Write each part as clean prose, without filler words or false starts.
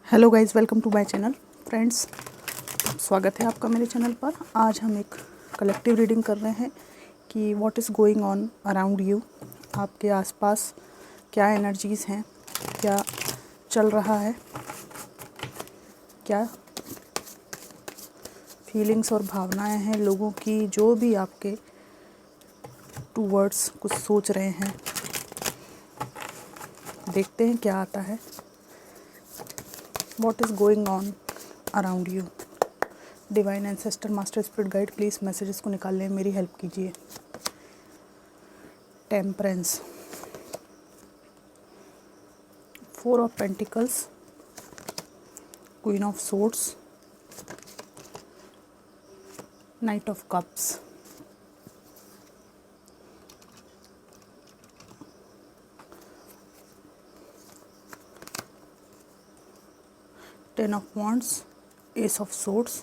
Hello guys, welcome to my channel. Friends, स्वागत है आपका मेरे चैनल पर। आज हम एक कलेक्टिव रीडिंग कर रहे हैं कि what is going on around you. आपके आसपास क्या एनर्जीज़ हैं, क्या चल रहा है, क्या फीलिंग्स और भावनाएं हैं लोगों की, जो भी आपके टूवर्ड्स कुछ सोच रहे हैं। देखते हैं क्या आता है। What is going on around you. Divine ancestor, master spirit guide, please messages को निकालने में मेरी हेल्प कीजिए। Temperance, 4 of pentacles, queen of swords, night of cups, ten of wands, S of swords,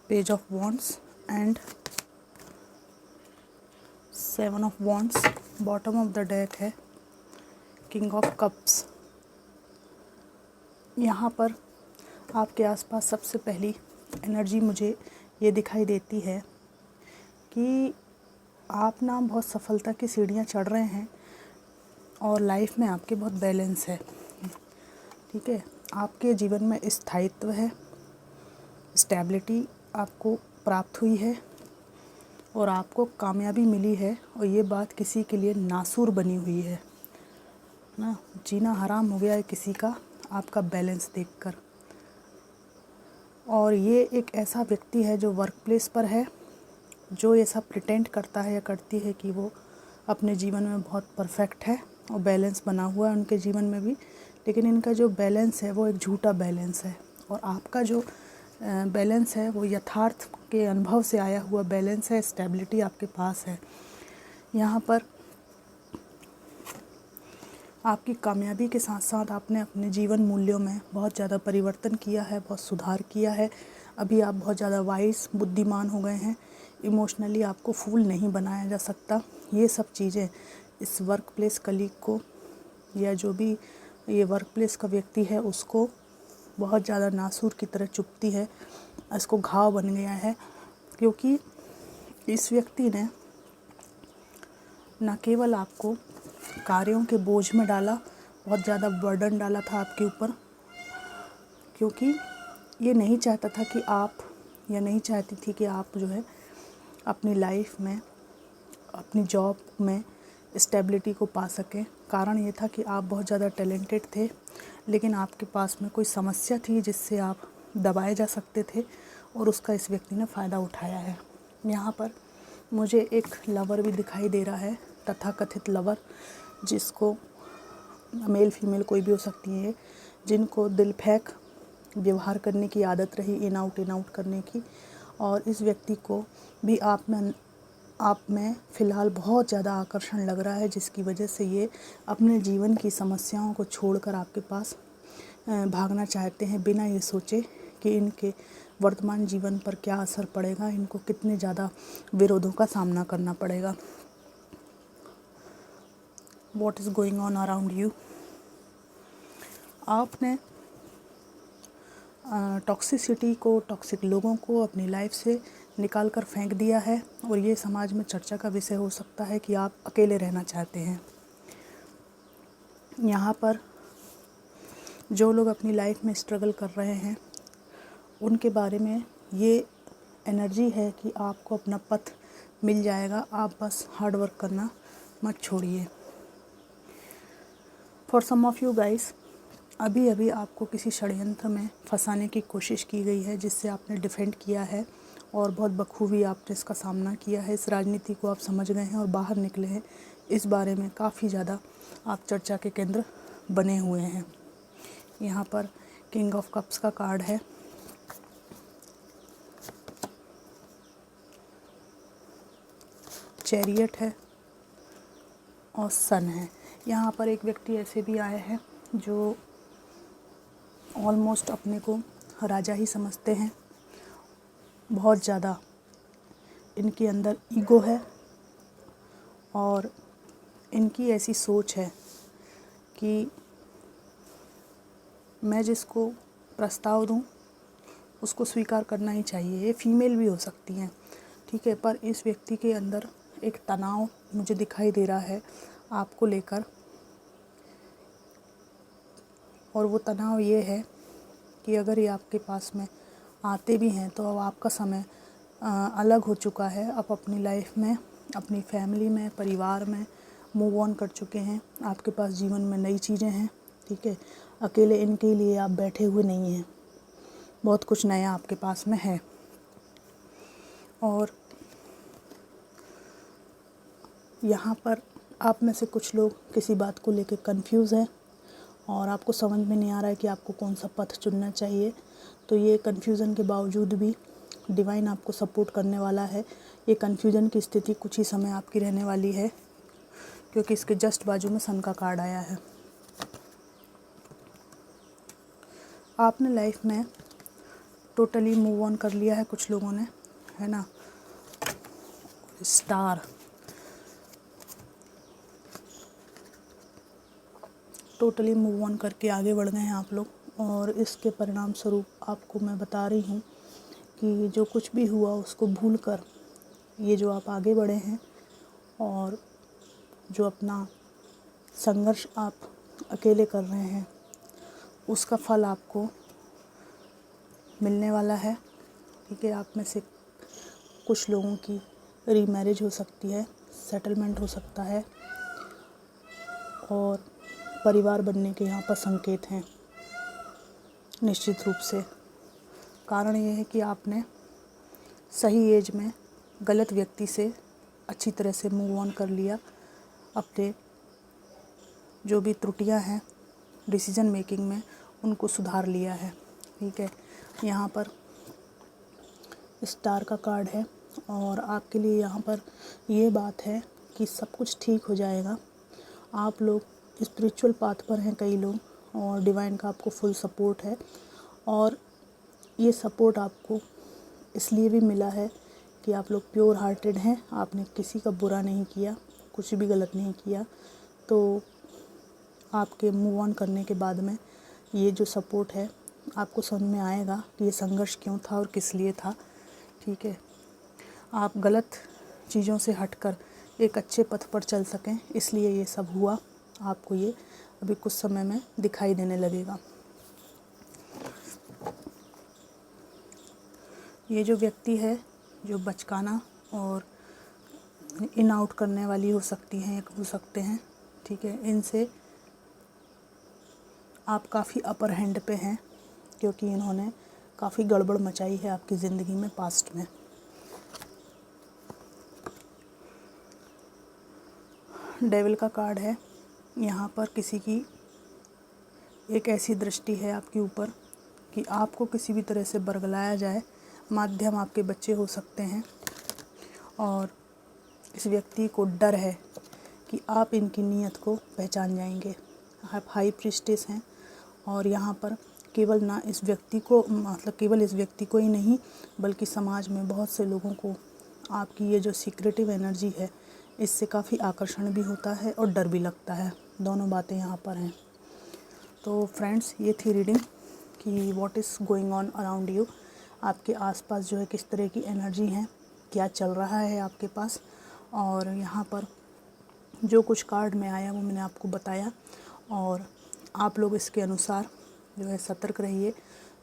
page of wands and 7 of wands. Bottom of the deck है king of cups. यहाँ पर आपके आसपास सबसे पहली एनर्जी मुझे ये दिखाई देती है कि आप ना बहुत सफलता की सीढ़ियाँ चढ़ रहे हैं और लाइफ में आपके बहुत बैलेंस है। ठीक है, आपके जीवन में स्थायित्व है, स्टेबिलिटी आपको प्राप्त हुई है और आपको कामयाबी मिली है। और ये बात किसी के लिए नासूर बनी हुई है ना, जीना हराम हो गया है किसी का आपका बैलेंस देखकर। और ये एक ऐसा व्यक्ति है जो वर्क प्लेस पर है, जो ऐसा प्रिटेंड करता है या करती है कि वो अपने जीवन में बहुत परफेक्ट है और बैलेंस बना हुआ है उनके जीवन में भी। लेकिन इनका जो बैलेंस है वो एक झूठा बैलेंस है। और आपका जो बैलेंस है वो यथार्थ के अनुभव से आया हुआ बैलेंस है, स्टेबिलिटी आपके पास है। यहाँ पर आपकी कामयाबी के साथ साथ आपने अपने जीवन मूल्यों में बहुत ज़्यादा परिवर्तन किया है, बहुत सुधार किया है। अभी आप बहुत ज़्यादा वाइस, बुद्धिमान हो गए हैं। इमोशनली आपको फूल नहीं बनाया जा सकता। ये सब चीज़ें इस वर्क प्लेस कलीग को या जो भी ये वर्क प्लेस का व्यक्ति है उसको बहुत ज़्यादा नासूर की तरह चुभती है, इसको घाव बन गया है। क्योंकि इस व्यक्ति ने न केवल आपको कार्यों के बोझ में डाला, बहुत ज़्यादा बर्डन डाला था आपके ऊपर, क्योंकि ये नहीं चाहता था कि आप, या नहीं चाहती थी कि आप जो है अपनी लाइफ में, अपनी जॉब में स्टेबिलिटी को पा सकें। कारण ये था कि आप बहुत ज़्यादा टैलेंटेड थे, लेकिन आपके पास में कोई समस्या थी जिससे आप दबाए जा सकते थे और उसका इस व्यक्ति ने फ़ायदा उठाया है। यहाँ पर मुझे एक लवर भी दिखाई दे रहा है, तथाकथित लवर, जिसको मेल फीमेल कोई भी हो सकती है, जिनको दिल फेंक व्यवहार करने की आदत रही, इन आउट करने की। और इस व्यक्ति को भी आप में फ़िलहाल बहुत ज़्यादा आकर्षण लग रहा है, जिसकी वजह से ये अपने जीवन की समस्याओं को छोड़कर आपके पास भागना चाहते हैं, बिना ये सोचे कि इनके वर्तमान जीवन पर क्या असर पड़ेगा, इनको कितने ज़्यादा विरोधों का सामना करना पड़ेगा। What is going on around you. आपने टॉक्सिसिटी को, टॉक्सिक लोगों को अपनी लाइफ से निकाल कर फेंक दिया है और ये समाज में चर्चा का विषय हो सकता है कि आप अकेले रहना चाहते हैं। यहाँ पर जो लोग अपनी लाइफ में स्ट्रगल कर रहे हैं उनके बारे में ये एनर्जी है कि आपको अपना पथ मिल जाएगा, आप बस हार्ड वर्क करना मत छोड़िए। For some of you guys, अभी अभी आपको किसी षड्यंत्र में फंसाने की कोशिश की गई है, जिससे आपने डिफेंड किया है और बहुत बखूबी आपने इसका सामना किया है। इस राजनीति को आप समझ गए हैं और बाहर निकले हैं। इस बारे में काफ़ी ज़्यादा आप चर्चा के केंद्र बने हुए हैं। यहाँ पर किंग ऑफ कप्स का कार्ड है, चैरियट है और सन है। यहाँ पर एक व्यक्ति ऐसे भी आए हैं जो ऑलमोस्ट अपने को राजा ही समझते हैं। बहुत ज़्यादा इनके अंदर ईगो है और इनकी ऐसी सोच है कि मैं जिसको प्रस्ताव दूं उसको स्वीकार करना ही चाहिए। ये फीमेल भी हो सकती हैं, ठीक है, पर इस व्यक्ति के अंदर एक तनाव मुझे दिखाई दे रहा है आपको लेकर, और वो तनाव ये है कि अगर ये आपके पास में आते भी हैं तो अब आपका समय अलग हो चुका है। आप अपनी लाइफ में, अपनी फैमिली में, परिवार में मूव ऑन कर चुके हैं। आपके पास जीवन में नई चीज़ें हैं, ठीक है। अकेले इनके लिए आप बैठे हुए नहीं हैं, बहुत कुछ नया आपके पास में है। और यहाँ पर आप में से कुछ लोग किसी बात को लेकर कंफ्यूज हैं और आपको समझ में नहीं आ रहा है कि आपको कौन सा पथ चुनना चाहिए। तो ये कन्फ्यूज़न के बावजूद भी डिवाइन आपको सपोर्ट करने वाला है। ये कन्फ्यूज़न की स्थिति कुछ ही समय आपकी रहने वाली है, क्योंकि इसके जस्ट बाजू में सन का कार्ड आया है। आपने लाइफ में टोटली मूव ऑन कर लिया है कुछ लोगों ने, है ना। स्टार, टोटली मूव ऑन करके आगे बढ़ गए हैं आप लोग, और इसके परिणाम स्वरूप आपको मैं बता रही हूँ कि जो कुछ भी हुआ उसको भूलकर ये जो आप आगे बढ़े हैं और जो अपना संघर्ष आप अकेले कर रहे हैं उसका फल आपको मिलने वाला है, ठीक है। आप में से कुछ लोगों की रीमैरिज हो सकती है, सेटलमेंट हो सकता है, और परिवार बनने के यहाँ पर संकेत हैं निश्चित रूप से। कारण ये है कि आपने सही एज में गलत व्यक्ति से अच्छी तरह से मूव ऑन कर लिया। अपने जो भी त्रुटियां हैं डिसीजन मेकिंग में उनको सुधार लिया है, ठीक है। यहाँ पर स्टार का कार्ड है और आपके लिए यहाँ पर ये बात है कि सब कुछ ठीक हो जाएगा। आप लोग स्पिरिचुअल पाथ पर हैं कई लोग, और डिवाइन का आपको फुल सपोर्ट है। और ये सपोर्ट आपको इसलिए भी मिला है कि आप लोग प्योर हार्टेड हैं, आपने किसी का बुरा नहीं किया, कुछ भी गलत नहीं किया। तो आपके मूव ऑन करने के बाद में ये जो सपोर्ट है आपको समझ में आएगा कि ये संघर्ष क्यों था और किस लिए था, ठीक है। आप गलत चीज़ों से हटकर एक अच्छे पथ पर चल सकें, इसलिए ये सब हुआ। आपको ये अभी कुछ समय में दिखाई देने लगेगा। ये जो व्यक्ति है जो बचकाना और इन आउट करने वाली हो सकती हैं, हो सकते हैं, ठीक है, इनसे आप काफ़ी अपर हैंड पे हैं, क्योंकि इन्होंने काफ़ी गड़बड़ मचाई है आपकी ज़िंदगी में पास्ट में। डेविल का कार्ड है। यहाँ पर किसी की एक ऐसी दृष्टि है आपके ऊपर कि आपको किसी भी तरह से बरगलाया जाए। माध्यम आपके बच्चे हो सकते हैं, और इस व्यक्ति को डर है कि आप इनकी नीयत को पहचान जाएंगे। आप हाई प्रीस्टेस हैं, और यहाँ पर केवल ना इस व्यक्ति को, मतलब केवल इस व्यक्ति को ही नहीं बल्कि समाज में बहुत से लोगों को आपकी ये जो सीक्रेटिव एनर्जी है इससे काफ़ी आकर्षण भी होता है और डर भी लगता है। दोनों बातें यहाँ पर हैं। तो फ्रेंड्स, ये थी रीडिंग कि what is going on around you. आपके आसपास जो है किस तरह की एनर्जी है, क्या चल रहा है आपके पास। और यहाँ पर जो कुछ कार्ड में आया वो मैंने आपको बताया, और आप लोग इसके अनुसार जो है सतर्क रहिए,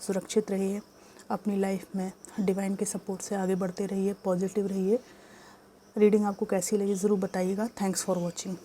सुरक्षित रहिए, अपनी लाइफ में डिवाइन के सपोर्ट से आगे बढ़ते रहिए, पॉजिटिव रहिए। रीडिंग आपको कैसी लगी ज़रूर बताइएगा। Thanks for watching.